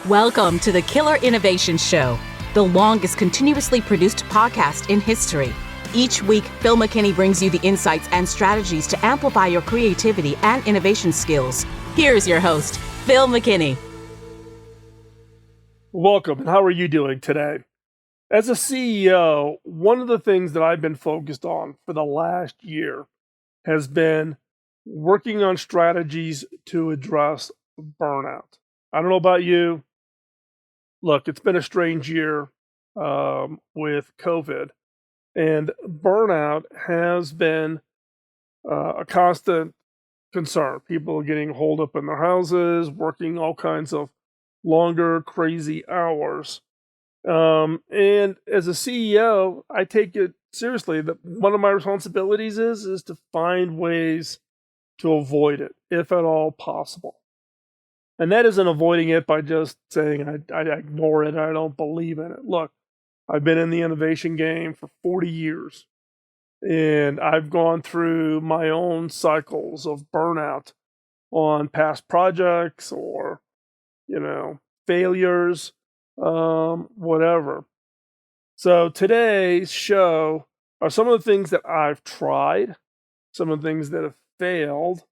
Welcome to the Killer Innovation Show, the longest continuously produced podcast in history. Each week, Phil McKinney brings you the insights and strategies to amplify your creativity and innovation skills. Here's your host, Phil McKinney. Welcome, and how are you doing today? As a CEO, one of the things that I've been focused on for the last year has been working on strategies to address burnout. I don't know about you. Look, it's been a strange year with COVID, and burnout has been a constant concern. People are getting holed up in their houses, working all kinds of longer, crazy hours. And as a CEO, I take it seriously that one of my responsibilities is to find ways to avoid it, if at all possible. And that isn't avoiding it by just saying I ignore it, I don't believe in it. Look, I've been in the innovation game for 40 years, and I've gone through my own cycles of burnout on past projects or, failures, whatever. So today's show are some of the things that I've tried, some of the things that have failed,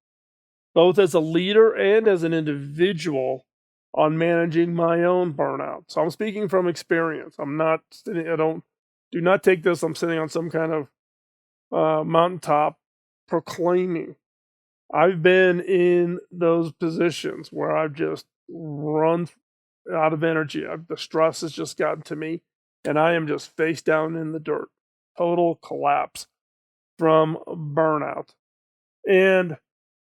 both as a leader and as an individual on managing my own burnout. So I'm speaking from experience. I'm not sitting, do not take this, I'm sitting on some kind of mountaintop proclaiming. I've been in those positions where I've just run out of energy. The stress has just gotten to me, and I am just face down in the dirt. Total collapse from burnout. And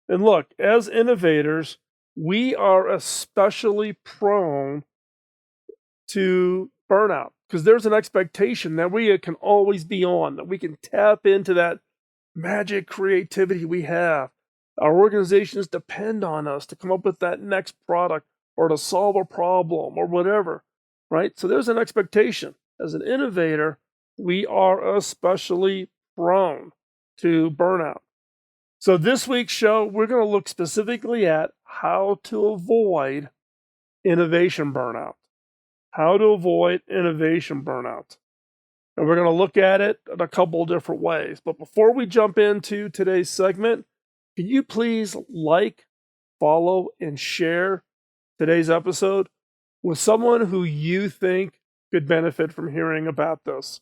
look, as innovators, we are especially prone to burnout because there's an expectation that we can always be on, that we can tap into that magic creativity we have. Our organizations depend on us to come up with that next product or to solve a problem or whatever, right? So there's an expectation. As an innovator, we are especially prone to burnout. So this week's show, we're going to look specifically at how to avoid innovation burnout. How to avoid innovation burnout. And we're going to look at it in a couple different ways. But before we jump into today's segment, can you please like, follow, and share today's episode with someone who you think could benefit from hearing about this?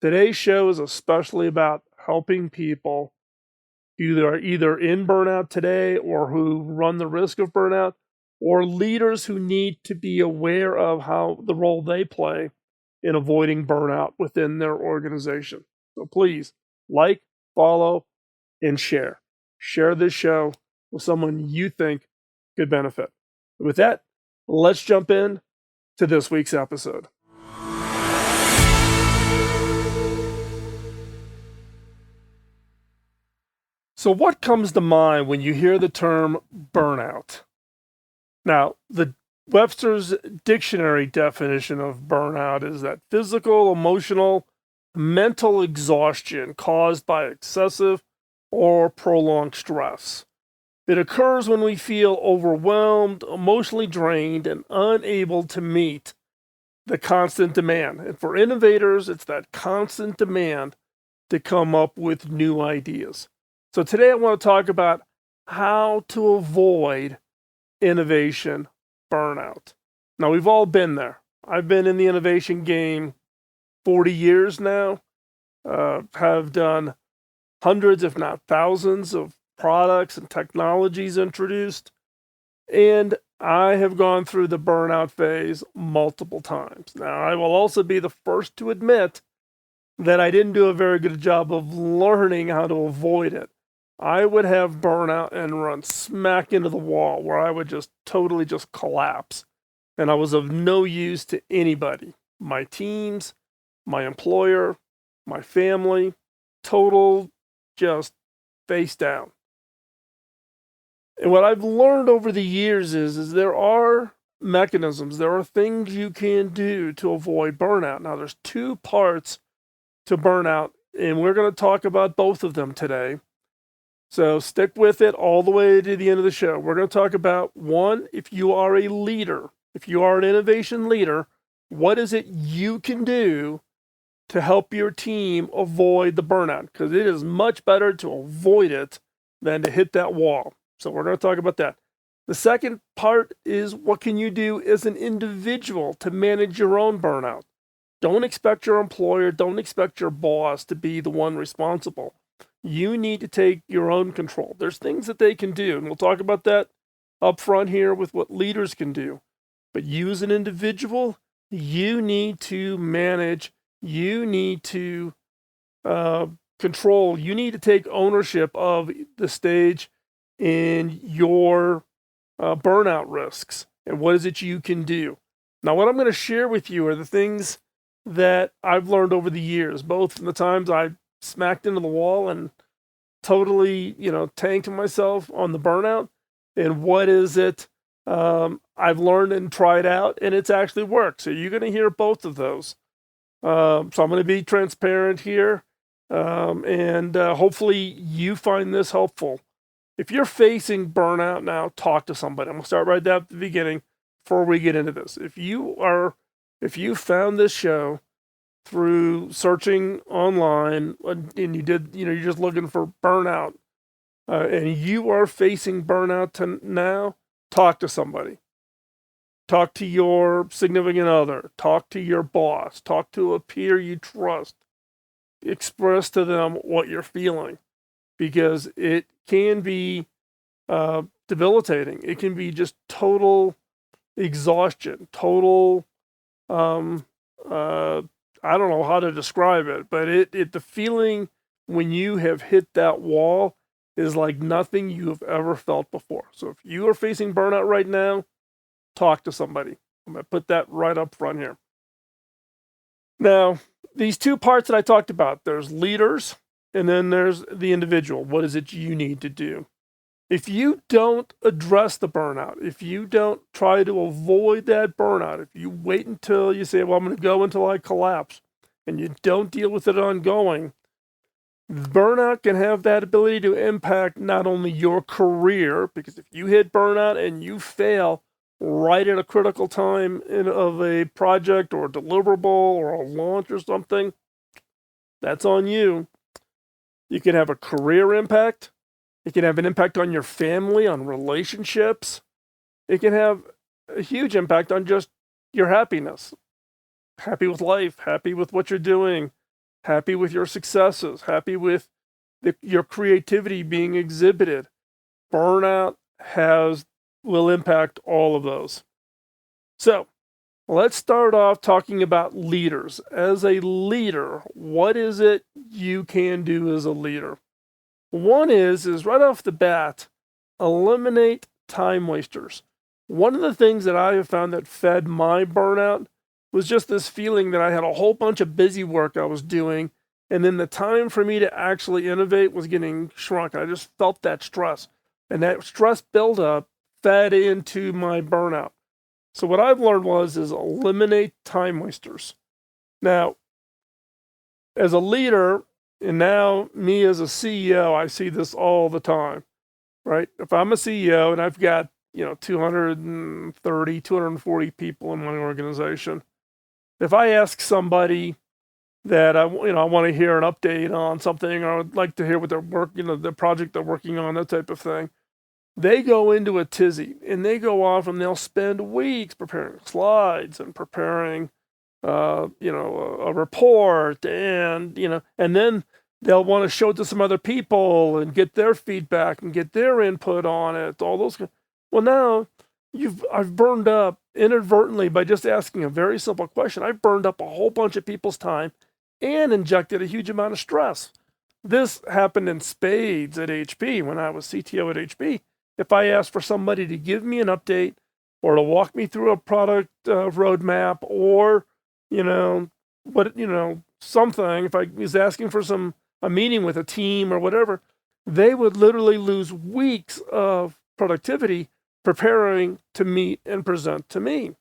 Today's show is especially about helping people either in burnout today or who run the risk of burnout, or leaders who need to be aware of how the role they play in avoiding burnout within their organization. So please like, follow, and share. Share this show with someone you think could benefit. With that, let's jump in to this week's episode. So what comes to mind when you hear the term burnout? Now, the Webster's dictionary definition of burnout is that physical, emotional, mental exhaustion caused by excessive or prolonged stress. It occurs when we feel overwhelmed, emotionally drained, and unable to meet the constant demand. And for innovators, it's that constant demand to come up with new ideas. So today I want to talk about how to avoid innovation burnout. Now, we've all been there. I've been in the innovation game 40 years now, have done hundreds, if not thousands, of products and technologies introduced, and I have gone through the burnout phase multiple times. Now, I will also be the first to admit that I didn't do a very good job of learning how to avoid it. I would have burnout and run smack into the wall where I would just totally just collapse. And I was of no use to anybody. My teams, my employer, my family, total just face down. And what I've learned over the years is there are mechanisms, there are things you can do to avoid burnout. Now, there's two parts to burnout, and we're going to talk about both of them today. So stick with it all the way to the end of the show. We're going to talk about one, if you are a leader if you are an innovation leader, what is it you can do to help your team avoid the burnout? Because it is much better to avoid it than to hit that wall. So we're going to talk about that. The second part is, what can you do as an individual to manage your own burnout? Don't expect your employer, don't expect your boss to be the one responsible. You need to take your own control. There's things that they can do, and we'll talk about that up front here with what leaders can do. But you as an individual, you need to manage, you need to control, you need to take ownership of the stage in your burnout risks. And what is it you can do? Now, what I'm going to share with you are the things that I've learned over the years, both from the times I smacked into the wall and totally, tanked myself on the burnout, and what is it I've learned and tried out, and it's actually worked. So you're going to hear both of those. So I'm going to be transparent here, and hopefully you find this helpful. If you're facing burnout now, talk to somebody. I'm going to start right there at the beginning before we get into this. If you found this show through searching online and you did, you're just looking for burnout, and you are facing burnout now, talk to somebody. Talk to your significant other. Talk to your boss. Talk to a peer you trust. Express to them what you're feeling, because it can be debilitating. It can be just total exhaustion, total, I don't know how to describe it, but the feeling when you have hit that wall is like nothing you have ever felt before. So if you are facing burnout right now, talk to somebody. I'm going to put that right up front here. Now, these two parts that I talked about, there's leaders and then there's the individual. What is it you need to do? If you don't address the burnout, if you don't try to avoid that burnout, if you wait until you say, well, I'm going to go until I collapse, and you don't deal with it ongoing, burnout can have that ability to impact not only your career, because if you hit burnout and you fail right at a critical time of a project or a deliverable or a launch or something, that's on you. You can have a career impact. It can have an impact on your family, on relationships. It can have a huge impact on just your happiness. Happy with life, happy with what you're doing, happy with your successes, happy with your creativity being exhibited. Burnout will impact all of those. So let's start off talking about leaders. As a leader, what is it you can do as a leader? One is right off the bat, eliminate time wasters. One of the things that I have found that fed my burnout was just this feeling that I had a whole bunch of busy work I was doing, and then the time for me to actually innovate was getting shrunk. I just felt that stress, and that stress buildup fed into my burnout. So what I've learned is eliminate time wasters. Now, as a leader, and now me as a CEO, I see this all the time, right? If I'm a CEO and I've got, 230, 240 people in my organization, if I ask somebody that I want to hear an update on something, or I would like to hear what their work, the project they're working on, that type of thing, they go into a tizzy and they go off and they'll spend weeks preparing slides and preparing, a report, and then they'll want to show it to some other people and get their feedback and get their input on it. All those. Well, now I've burned up inadvertently by just asking a very simple question. I've burned up a whole bunch of people's time and injected a huge amount of stress. This happened in spades at HP when I was CTO at HP. If I asked for somebody to give me an update or to walk me through a product roadmap, or something, if I was asking for a meeting with a team or whatever, they would literally lose weeks of productivity preparing to meet and present to me.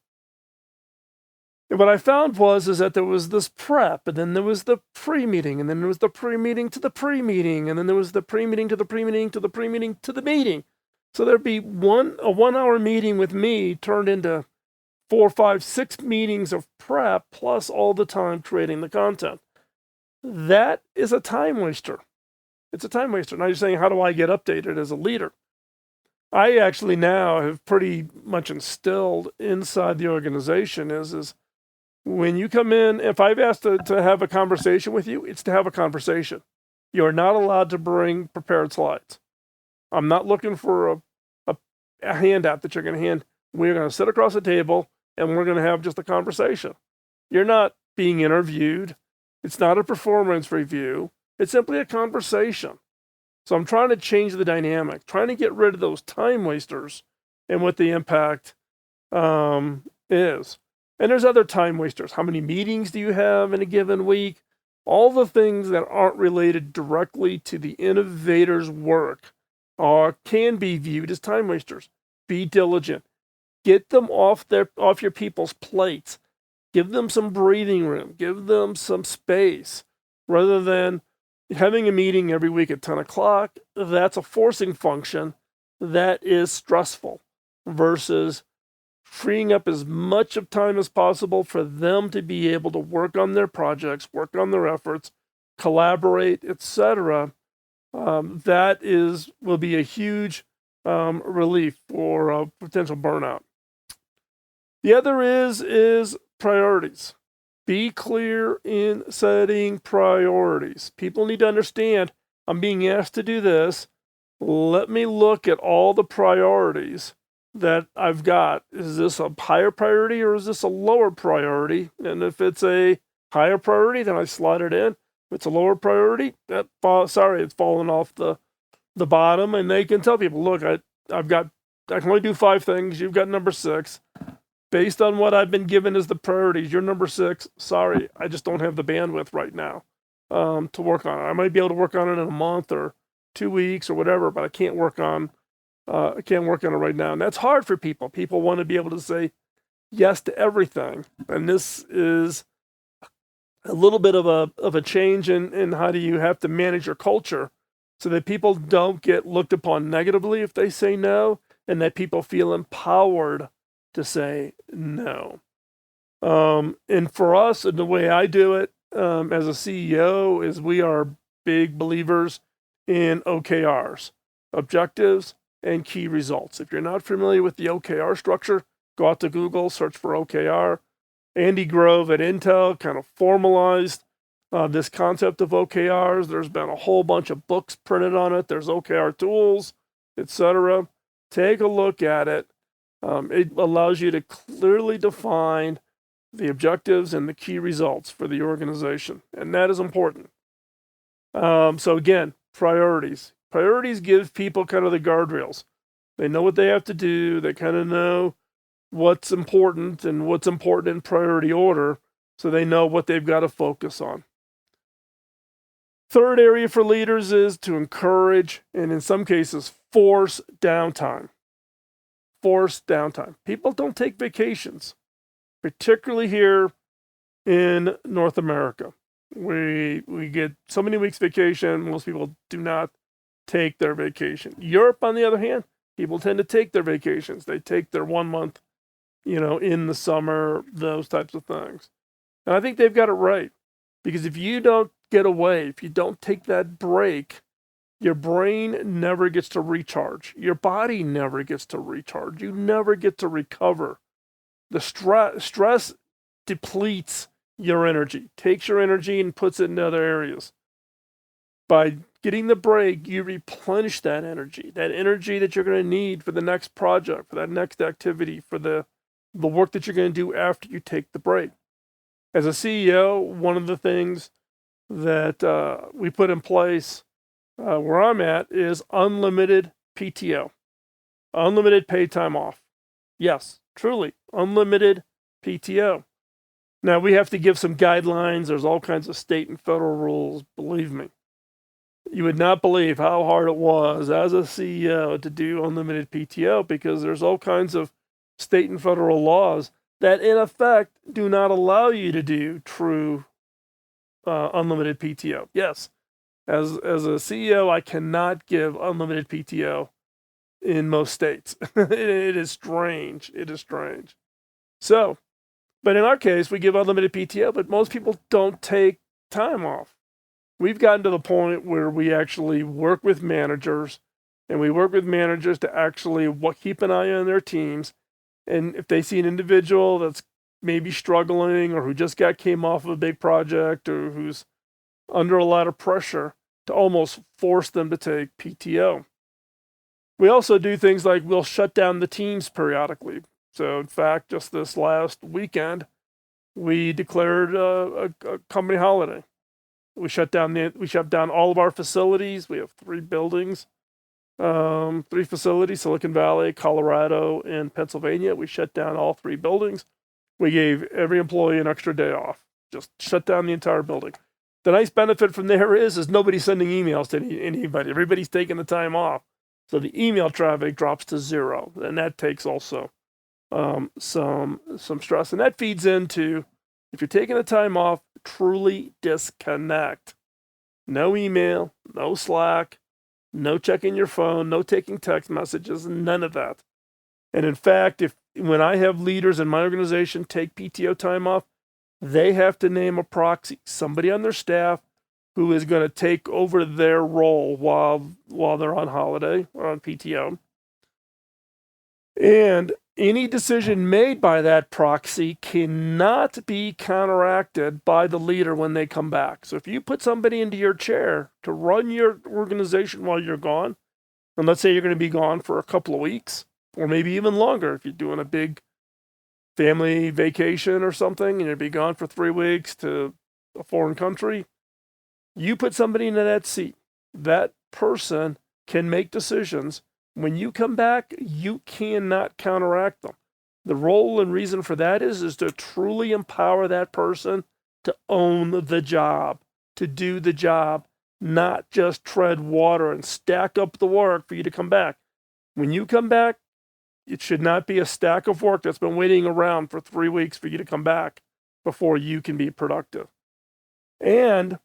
And what I found is that there was this prep, and then there was the pre-meeting, and then there was the pre-meeting to the pre-meeting, and then there was the pre-meeting to the pre-meeting to the pre-meeting to the meeting. So there'd be a 1 hour meeting with me turned into 4, 5, 6 meetings of prep plus all the time creating the content. That is a time waster. It's a time waster. Now you're saying, how do I get updated as a leader? I actually now have pretty much instilled inside the organization is when you come in, if I've asked to have a conversation with you, it's to have a conversation. You're not allowed to bring prepared slides. I'm not looking for a handout that you're going to hand. We're going to sit across the table and we're going to have just a conversation. You're not being interviewed. It's not a performance review. It's simply a conversation. So I'm trying to change the dynamic, trying to get rid of those time wasters and what the impact is. And there's other time wasters. How many meetings do you have in a given week? All the things that aren't related directly to the innovator's work can be viewed as time wasters. Be diligent. Get them off your people's plates. Give them some breathing room. Give them some space. Rather than having a meeting every week at 10 o'clock, that's a forcing function that is stressful versus freeing up as much of time as possible for them to be able to work on their projects, work on their efforts, collaborate, etc. That will be a huge relief for potential burnout. The other is priorities. Be clear in setting priorities. People need to understand, I'm being asked to do this. Let me look at all the priorities that I've got. Is this a higher priority or is this a lower priority? And if it's a higher priority, then I slot it in. If it's a lower priority, it's fallen off the bottom. And they can tell people, look, I can only do 5 things. You've got number 6. Based on what I've been given as the priorities, you're number 6. Sorry, I just don't have the bandwidth right now to work on it. I might be able to work on it in a month or 2 weeks or whatever, but I can't work on it right now. And that's hard for people. People want to be able to say yes to everything. And this is a little bit of a change in how do you have to manage your culture so that people don't get looked upon negatively if they say no, and that people feel empowered to say no. And for us, and the way I do it as a CEO is we are big believers in OKRs, objectives and key results. If you're not familiar with the OKR structure, go out to Google, search for OKR. Andy Grove at Intel kind of formalized this concept of OKRs. There's been a whole bunch of books printed on it. There's OKR tools, etc. Take a look at it. It allows you to clearly define the objectives and the key results for the organization, and that is important. So again, priorities. Priorities give people kind of the guardrails. They know what they have to do. They kind of know what's important and what's important in priority order, so they know what they've got to focus on. Third area for leaders is to encourage, and in some cases, force downtime. Force downtime. People don't take vacations, particularly here in North America. We get so many weeks vacation. Most people do not take their vacation. Europe, on the other hand, people tend to take their vacations. They take their 1 month, in the summer, those types of things. And I think they've got it right. Because if you don't get away, if you don't take that break, your brain never gets to recharge. Your body never gets to recharge. You never get to recover. The stress depletes your energy, takes your energy and puts it in other areas. By getting the break, you replenish that energy that you're going to need for the next project, for that next activity, for the work that you're going to do after you take the break. As a CEO, one of the things that we put in place where I'm at is unlimited PTO, unlimited paid time off. Yes, truly, unlimited PTO. Now, we have to give some guidelines. There's all kinds of state and federal rules, believe me. You would not believe how hard it was as a CEO to do unlimited PTO because there's all kinds of state and federal laws that, in effect, do not allow you to do true unlimited PTO. Yes, as a CEO, I cannot give unlimited PTO in most states. It is strange. It is strange. So, but in our case, we give unlimited PTO, but most people don't take time off. We've gotten to the point where we actually work with managers, and we work with managers to actually keep an eye on their teams. And if they see an individual that's maybe struggling or who just came off of a big project or who's under a lot of pressure, to almost force them to take PTO. We also do things like we'll shut down the teams periodically. So, in fact, just this last weekend, we declared a company holiday. We shut down all of our facilities. We have 3 buildings, 3 facilities: Silicon Valley, Colorado, and Pennsylvania. We shut down all 3 buildings. We gave every employee an extra day off. Just shut down the entire building. The nice benefit from there is nobody's sending emails to anybody. Everybody's taking the time off, so the email traffic drops to 0, and that takes also some stress, and that feeds into, if you're taking the time off, truly disconnect. No email, no Slack, no checking your phone, no taking text messages, none of that. And in fact, when I have leaders in my organization take PTO time off, they have to name a proxy, somebody on their staff who is going to take over their role while they're on holiday or on PTO. And any decision made by that proxy cannot be counteracted by the leader when they come back. So if you put somebody into your chair to run your organization while you're gone, and let's say you're going to be gone for a couple of weeks, or maybe even longer if you're doing a big family vacation or something, and you'll be gone for 3 weeks to a foreign country, you put somebody into that seat. That person can make decisions. When you come back, you cannot counteract them. The role and reason for that is to truly empower that person to own the job, to do the job, not just tread water and stack up the work for you to come back. When you come back, it should not be a stack of work that's been waiting around for 3 weeks for you to come back before you can be productive. And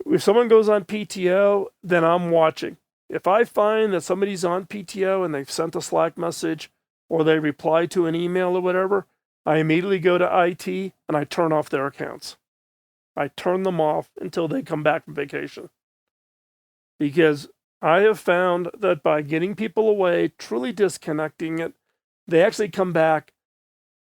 if someone goes on PTO, then I'm watching. If I find that somebody's on PTO and they've sent a Slack message or they reply to an email or whatever, I immediately go to IT and I turn off their accounts. I turn them off until they come back from vacation. Because I have found that by getting people away, truly disconnecting it, they actually come back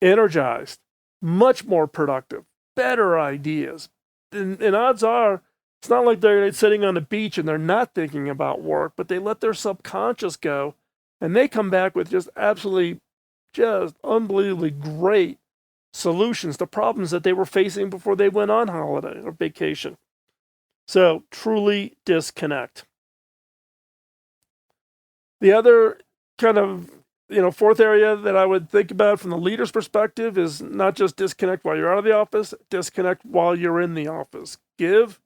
energized, much more productive, better ideas. And odds are, it's not like they're sitting on the beach and they're not thinking about work, but they let their subconscious go, and they come back with just unbelievably great solutions to problems that they were facing before they went on holiday or vacation. So truly disconnect. The other kind of, fourth area that I would think about from the leader's perspective is not just disconnect while you're out of the office, disconnect while you're in the office. Give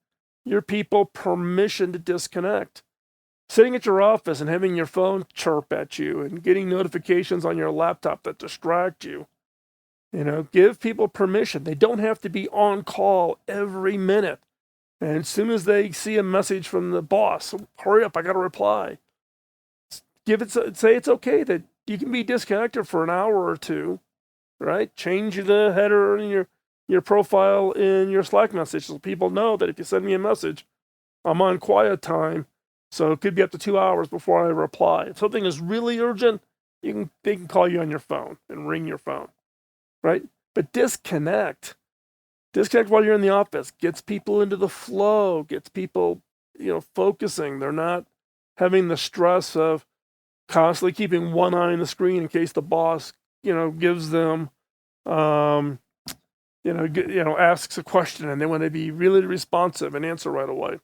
your people permission to disconnect. Sitting at your office and having your phone chirp at you and getting notifications on your laptop that distract you. Give people permission. They don't have to be on call every minute. And as soon as they see a message from the boss, hurry up, I got to reply. Say it's okay that you can be disconnected for an hour or two, right? Change the header in your profile in your Slack message so people know that if you send me a message, I'm on quiet time. So it could be up to 2 hours before I reply. If something is really urgent, they can call you on your phone and ring your phone, right? But disconnect. Disconnect while you're in the office. Gets people into the flow. Gets people, focusing. They're not having the stress of constantly keeping one eye on the screen in case the boss, gives them, asks a question and they want to be really responsive and answer right away.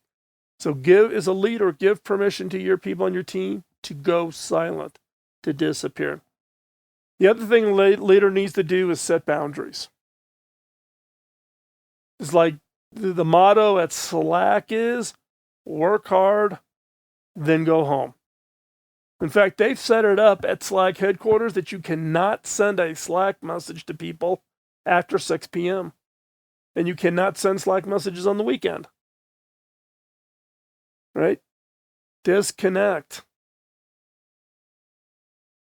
So as a leader, give permission to your people on your team to go silent, to disappear. The other thing a leader needs to do is set boundaries. It's like the motto at Slack is work hard, then go home. In fact, they've set it up at Slack headquarters that you cannot send a Slack message to people after 6 p.m. And you cannot send Slack messages on the weekend. Right? Disconnect.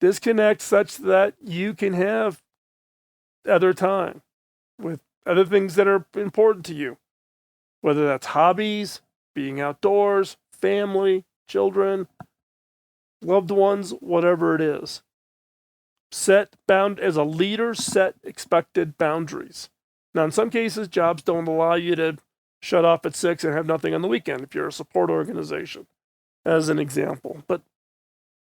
Disconnect such that you can have other time, with other things that are important to you, whether that's hobbies, being outdoors, family, children, loved ones, whatever it is. As a leader, set expected boundaries. Now, in some cases, jobs don't allow you to shut off at 6 and have nothing on the weekend if you're a support organization, as an example. But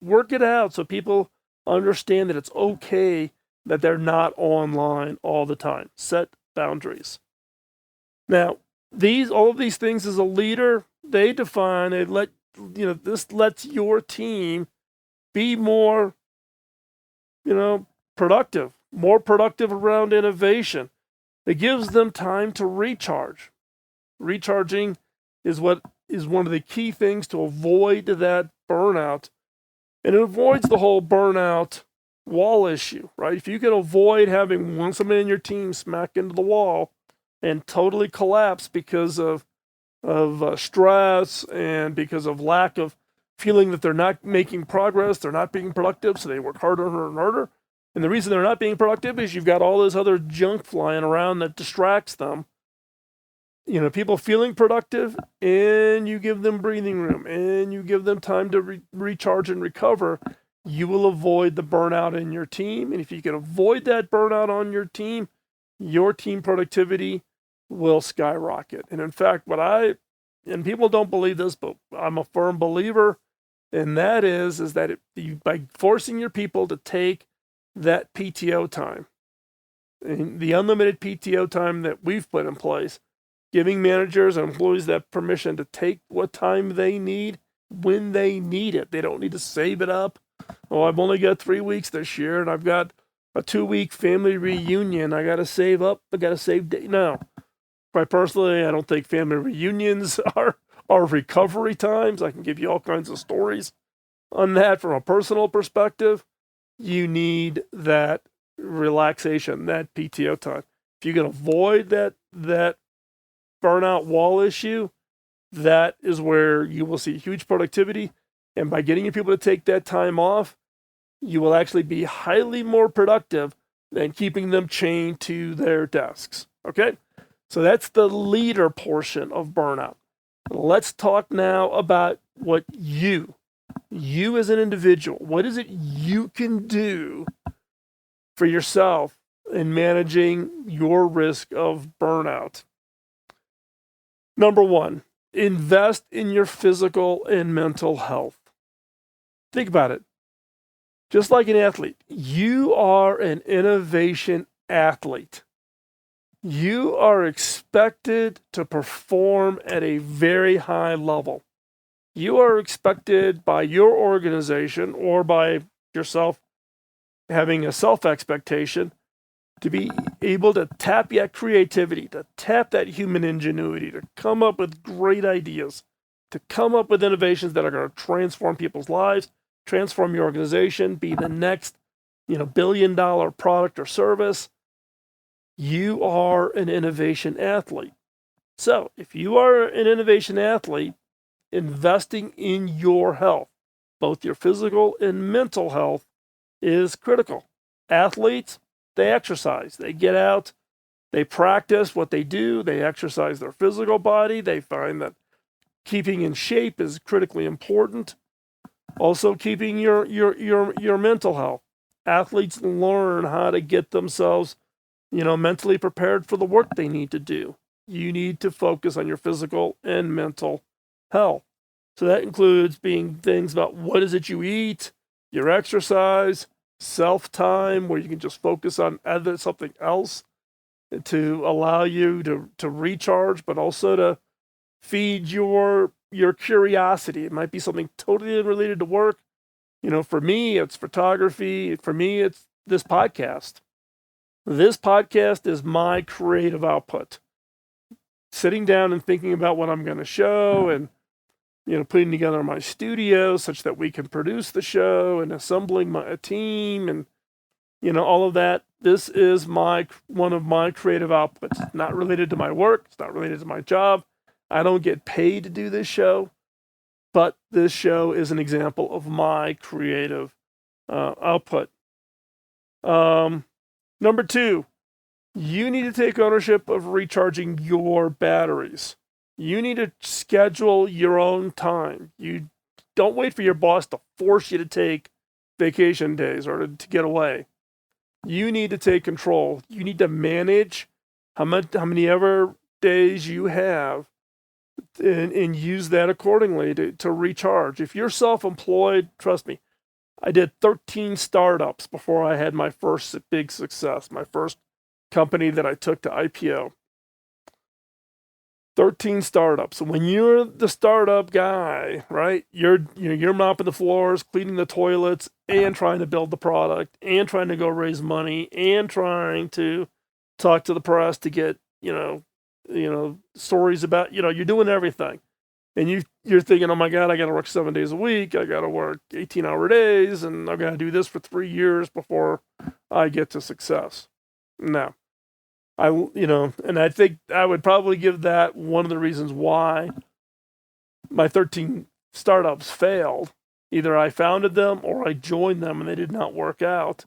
work it out so people understand that it's okay that they're not online all the time. Set boundaries. Now, all of these things as a leader, they define, this lets your team be more, productive, more productive around innovation. It gives them time to recharge. Recharging is one of the key things to avoid that burnout. And it avoids the whole burnout wall issue, right? If you can avoid having somebody in your team smack into the wall and totally collapse because of stress and because of lack of feeling that they're not making progress, they're not being productive, so they work harder and harder. And the reason they're not being productive is you've got all this other junk flying around that distracts them. People feeling productive, and you give them breathing room, and you give them time to recharge and recover, you will avoid the burnout in your team. And if you can avoid that burnout on your team productivity will skyrocket. And in fact, and people don't believe this, but I'm a firm believer, and that is that by forcing your people to take that PTO time, and the unlimited PTO time that we've put in place, giving managers and employees that permission to take what time they need when they need it. They don't need to save it up. Oh, I've only got 3 weeks this year, and I've got a 2-week family reunion. I got to save up. I got to save. No. Quite personally, I don't think family reunions are recovery times. I can give you all kinds of stories on that from a personal perspective. You need that relaxation, that PTO time. If you can avoid that burnout wall issue, that is where you will see huge productivity. And by getting your people to take that time off, you will actually be highly more productive than keeping them chained to their desks. Okay? So that's the leader portion of burnout. Let's talk now about what you as an individual, what is it you can do for yourself in managing your risk of burnout? Number 1, invest in your physical and mental health. Think about it. Just like an athlete, you are an innovation athlete. You are expected to perform at a very high level. You are expected by your organization or by yourself having a self-expectation to be able to tap that creativity, to tap that human ingenuity, to come up with great ideas, to come up with innovations that are going to transform people's lives, transform your organization, be the next, billion-dollar product or service. You are an innovation athlete. So if you are an innovation athlete, investing in your health, both your physical and mental health, is critical. Athletes, they exercise, they get out, they practice what they do, they exercise their physical body, they find that keeping in shape is critically important. Also keeping your mental health. Athletes learn how to get themselves, mentally prepared for the work they need to do. You need to focus on your physical and mental health. So that includes being things about what is it you eat, your exercise, self-time, where you can just focus on something else to allow you to recharge, but also to feed your curiosity. It might be something totally unrelated to work. For me, it's photography. For me, it's this podcast. This podcast is my creative output. Sitting down and thinking about what I'm going to show and, putting together my studio such that we can produce the show and assembling a team and, all of that. This is one of my creative outputs. Not related to my work. It's not related to my job. I don't get paid to do this show, but this show is an example of my creative output. Number 2, You need to take ownership of recharging your batteries. You need to schedule your own time. You don't wait for your boss to force you to take vacation days or to get away. You need to take control. You need to manage how many ever days you have and use that accordingly to recharge. If you're self-employed, trust me, I did 13 startups before I had my first big success, my first company that I took to IPO. 13 startups. When you're the startup guy, right? You're mopping the floors, cleaning the toilets, and trying to build the product, and trying to go raise money, and trying to talk to the press to get, stories about, you're doing everything. And you're thinking, oh my God, I got to work 7 days a week. I got to work 18-hour days, and I've got to do this for 3 years before I get to success. No. And I think I would probably give that one of the reasons why my 13 startups failed. Either I founded them or I joined them and they did not work out.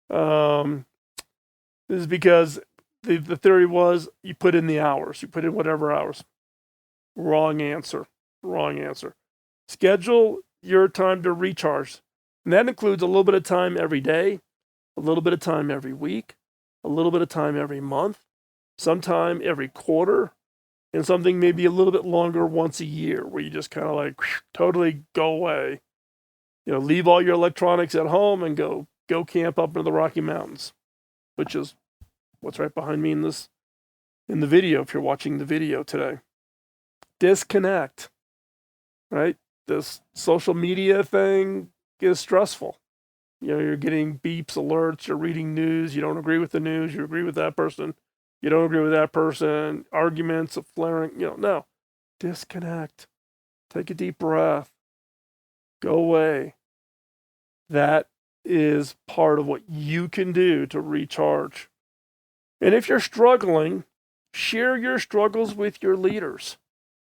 This is because the theory was you put in the hours, you put in whatever hours. Wrong answer. Schedule your time to recharge. And that includes a little bit of time every day, a little bit of time every week, a little bit of time every month, sometime every quarter, and something maybe a little bit longer once a year where you just kind of like totally go away. Leave all your electronics at home and go camp up in the Rocky Mountains, which is what's right behind me in the video if you're watching the video today. Disconnect, right? This social media thing is stressful. You're getting beeps, alerts, you're reading news, you don't agree with the news, you agree with that person, you don't agree with that person, arguments of flaring, no. Disconnect. Take a deep breath. Go away. That is part of what you can do to recharge. And if you're struggling, share your struggles with your leaders.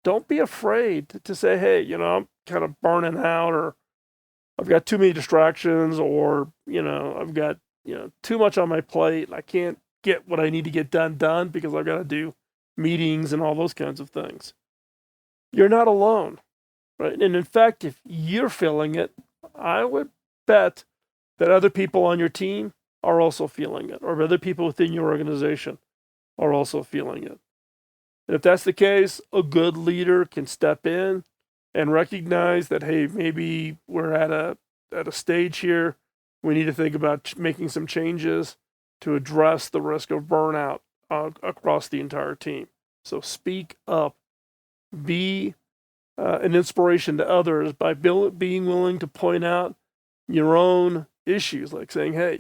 Don't be afraid to say, hey, I'm kind of burning out, or I've got too many distractions, or, I've got, too much on my plate. I can't get what I need to get done because I've got to do meetings and all those kinds of things. You're not alone, right? And in fact, if you're feeling it, I would bet that other people on your team are also feeling it, or other people within your organization are also feeling it. And if that's the case, a good leader can step in and recognize that, hey, maybe we're at a stage here. We need to think about making some changes to address the risk of burnout across the entire team. So speak up. Be an inspiration to others by being willing to point out your own issues, like saying, hey,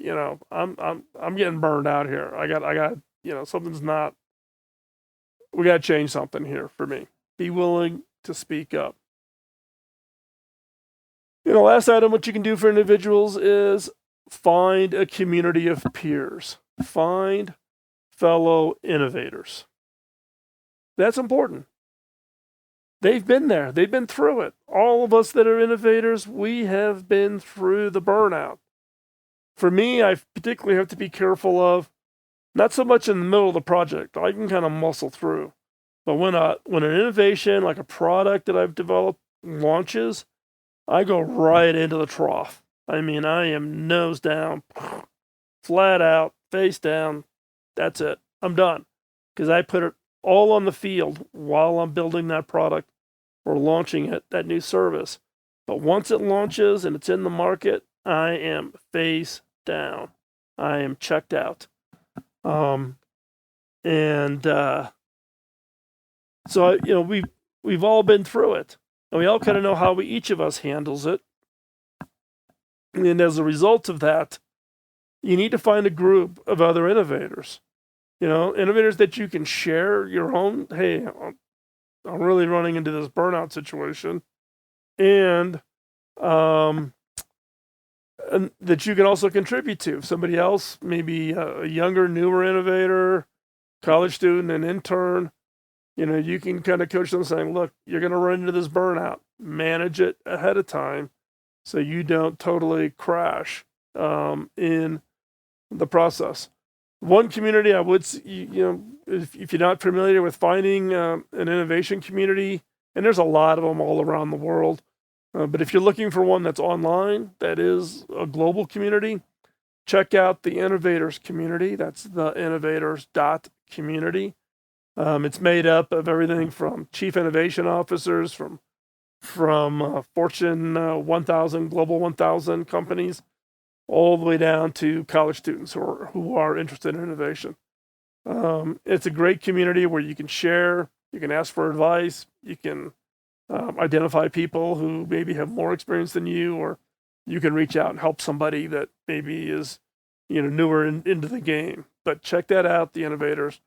I'm getting burned out here. I got something's not. We got to change something here for me. Be willing to speak up. Last item, what you can do for individuals is find a community of peers. Find fellow innovators. That's important. They've been there. They've been through it. All of us that are innovators, we have been through the burnout. For me, I particularly have to be careful of not so much in the middle of the project. I can kind of muscle through. But when an innovation, like a product that I've developed, launches, I go right into the trough. I mean, I am nose down, flat out, face down. That's it. I'm done. Because I put it all on the field while I'm building that product or launching it, that new service. But once it launches and it's in the market, I am face down. I am checked out. So we've all been through it, and we all kind of know how each of us handles it. And as a result of that, you need to find a group of other innovators. Innovators that you can share your own. Hey, I'm really running into this burnout situation, and that you can also contribute to. Somebody else, maybe a younger, newer innovator, college student, an intern. You can kind of coach them saying, look, you're going to run into this burnout. Manage it ahead of time so you don't totally crash in the process. One community I would, if you're not familiar with finding an innovation community, and there's a lot of them all around the world, but if you're looking for one that's online, that is a global community, check out the Innovators community. That's the innovators.community. It's made up of everything from chief innovation officers from Fortune 1000, Global 1000 companies, all the way down to college students who are interested in innovation. It's a great community where you can share, you can ask for advice, you can identify people who maybe have more experience than you, or you can reach out and help somebody that maybe is, newer into the game. But check that out, the Innovators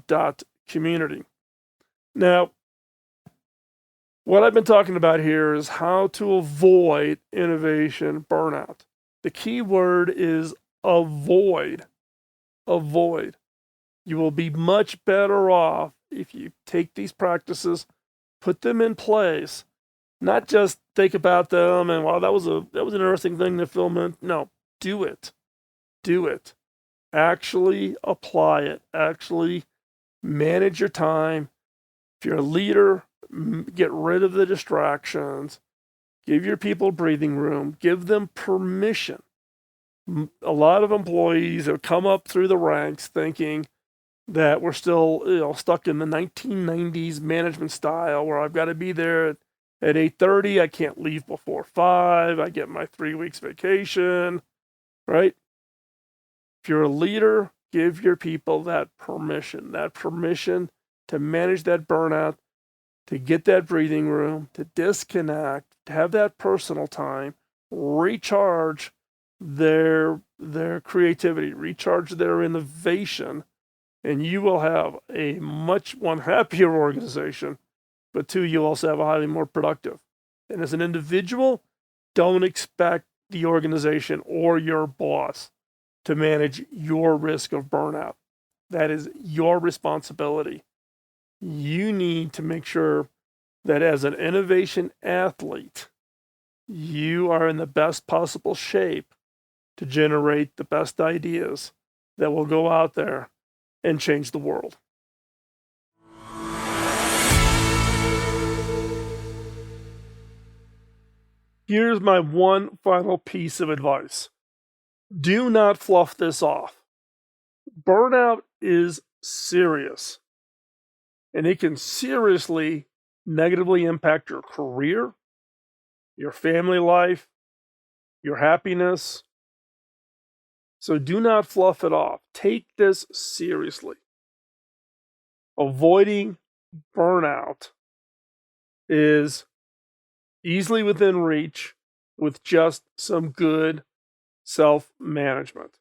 dot community. Now, what I've been talking about here is how to avoid innovation burnout. The key word is avoid. Avoid. You will be much better off if you take these practices, put them in place, not just think about them and, wow, that was an interesting thing to film in. No, do it. Do it. Actually apply it. Actually manage your time. If you're a leader, get rid of the distractions. Give your people breathing room. Give them permission. A lot of employees have come up through the ranks thinking that we're still, stuck in the 1990s management style where I've got to be there at 8:30. I can't leave before 5. I get my 3 weeks vacation, right? If you're a leader, give your people that permission to manage that burnout, to get that breathing room, to disconnect, to have that personal time, recharge their creativity, recharge their innovation, and you will have a one happier organization, but two, you'll also have a highly more productive. And as an individual, don't expect the organization or your boss to manage your risk of burnout. That is your responsibility. You need to make sure that as an innovation athlete, you are in the best possible shape to generate the best ideas that will go out there and change the world. Here's my one final piece of advice. Do not fluff this off. Burnout is serious, and it can seriously negatively impact your career, your family life, your happiness. So do not fluff it off. Take this seriously. Avoiding burnout is easily within reach with just some good self-management.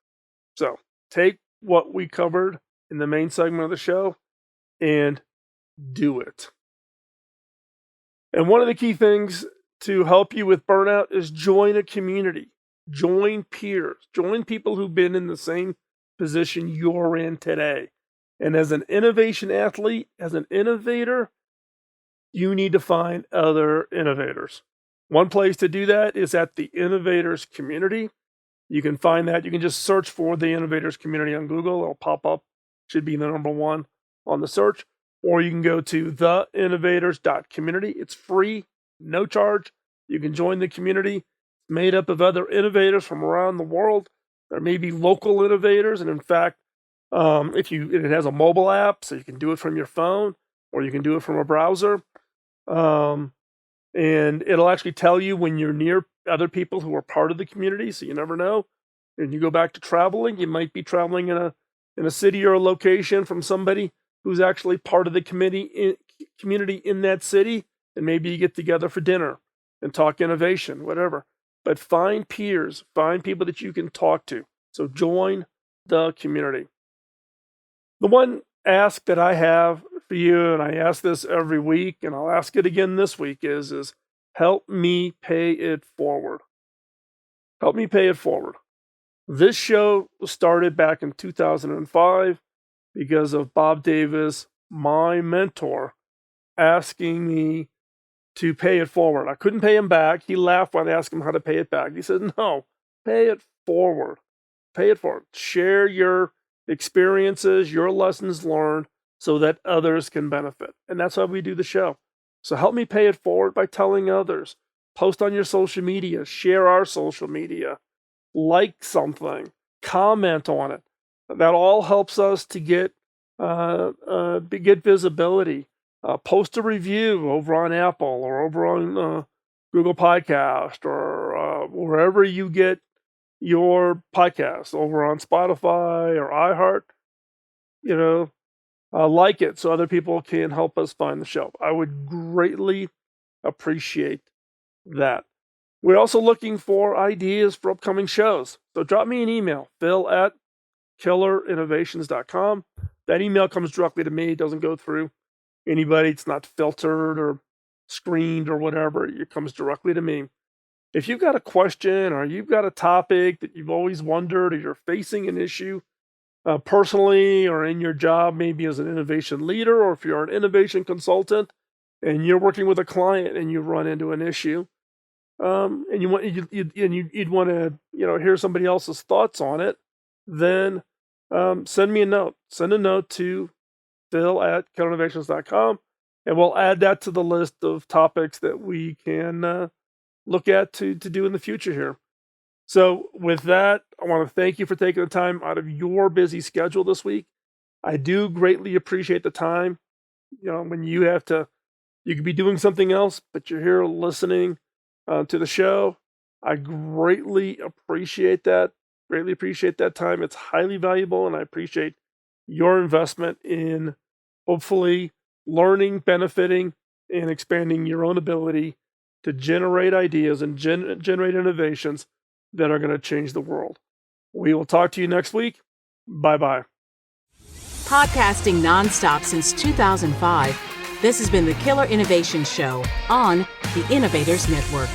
So take what we covered in the main segment of the show and do it. And one of the key things to help you with burnout is join a community, join peers, join people who've been in the same position you're in today. And as an innovation athlete, as an innovator, you need to find other innovators. One place to do that is at the Innovators community. You can find that. You can just search for the Innovators community on Google. It'll pop up. Should be the number one on the search. Or you can go to theinnovators.community. It's free, no charge. You can join the community. It's made up of other innovators from around the world. There may be local innovators. And in fact, it has a mobile app, so you can do it from your phone or you can do it from a browser. And it'll actually tell you when you're near other people who are part of the community, so you never know. And you go back to traveling, you might be traveling in a city or a location from somebody who's actually part of the community in that city, and maybe you get together for dinner and talk innovation, whatever. But find peers, find people that you can talk to. So join the community. The one ask that I have for you, and I ask this every week, and I'll ask it again this week, is help me pay it forward. Help me pay it forward. This show was started back in 2005 because of Bob Davis, my mentor, asking me to pay it forward. I couldn't pay him back. He laughed when I asked him how to pay it back. He said, no, pay it forward. Pay it forward. Share your experiences, your lessons learned, so that others can benefit. And that's why we do the show. So help me pay it forward by telling others. Post on your social media, share our social media, like something, comment on it. That all helps us to get visibility. Post a review over on Apple or over on Google Podcast or wherever you get your podcast, over on Spotify or iHeart. Like it so other people can help us find the show. I would greatly appreciate that. We're also looking for ideas for upcoming shows. So drop me an email, phil@killerinnovations.com. That email comes directly to me. It doesn't go through anybody. It's not filtered or screened or whatever. It comes directly to me. If you've got a question or you've got a topic that you've always wondered, or you're facing an issue personally or in your job, maybe as an innovation leader, or if you're an innovation consultant and you're working with a client and you run into an issue, and you'd want to hear somebody else's thoughts on it, then send me a note. Send a note to phil@killerinnovations.com, and we'll add that to the list of topics that we can look at to do in the future here. So with that, I want to thank you for taking the time out of your busy schedule this week. I do greatly appreciate the time. When you could be doing something else, but you're here listening to the show. I greatly appreciate that. Greatly appreciate that time. It's highly valuable, and I appreciate your investment in hopefully learning, benefiting, and expanding your own ability to generate ideas and generate innovations that are going to change the world. We will talk to you next week. Bye-bye. Podcasting nonstop since 2005, this has been the Killer Innovation Show on the Innovators Network.